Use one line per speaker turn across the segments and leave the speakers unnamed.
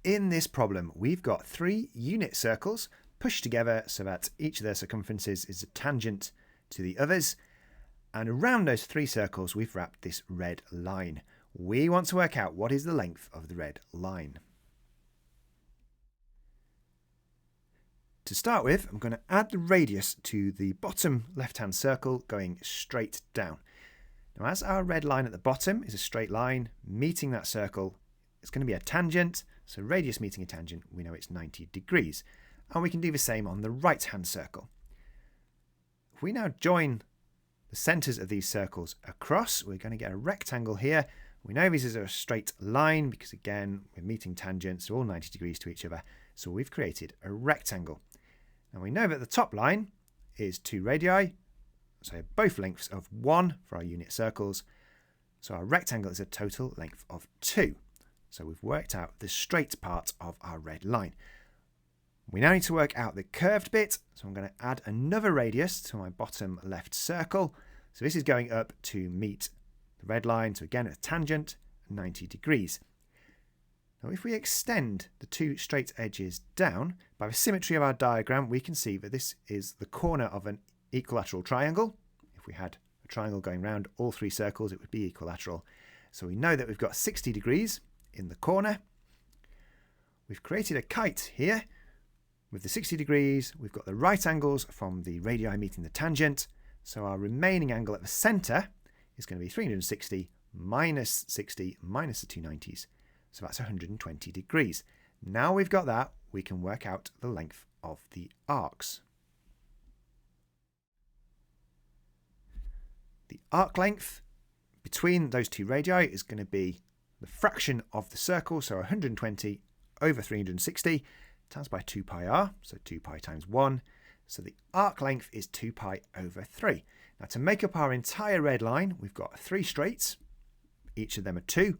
in this problem, we've got 3 unit circles pushed together so that each of their circumferences is a tangent to the others. And around those 3 circles, we've wrapped this red line. We want to work out what is the length of the red line. To start with, I'm going to add the radius to the bottom left-hand circle going straight down. Now, as our red line at the bottom is a straight line meeting that circle, it's going to be a tangent. So radius meeting a tangent, we know it's 90 degrees. And we can do the same on the right-hand circle. If we now join the centres of these circles across, we're going to get a rectangle here. We know this is a straight line because, again, we're meeting tangents, they're all 90 degrees to each other. So we've created a rectangle. Now we know that the top line is 2 radii, so both lengths of 1 for our unit circles. So our rectangle is a total length of 2. So we've worked out the straight part of our red line. We now need to work out the curved bit. So I'm going to add another radius to my bottom left circle. So this is going up to meet the red line. So again, a tangent, 90 degrees. Now, if we extend the 2 straight edges down, by the symmetry of our diagram, we can see that this is the corner of an equilateral triangle. If we had a triangle going round all 3 circles, it would be equilateral. So we know that we've got 60 degrees in the corner. We've created a kite here. With the 60 degrees, we've got the right angles from the radii meeting the tangent. So our remaining angle at the centre is going to be 360 minus 60 minus the 2 90s. So that's 120 degrees. Now we've got that, we can work out the length of the arcs. The arc length between those 2 radii is going to be the fraction of the circle, so 120 over 360 times by 2 pi r, so 2 pi times 1. So the arc length is 2 pi over 3. Now to make up our entire red line, we've got 3 straights, each of them are 2.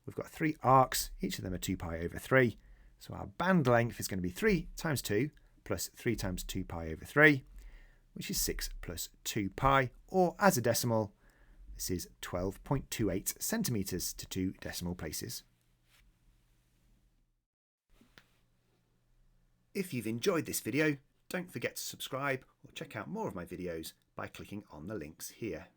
We've got 3 arcs, each of them are 2 pi over 3. So our band length is going to be 3 times 2 plus 3 times 2 pi over 3, which is 6 plus 2 pi, or as a decimal, this is 12.28 centimetres to 2 decimal places. If you've enjoyed this video, don't forget to subscribe or check out more of my videos by clicking on the links here.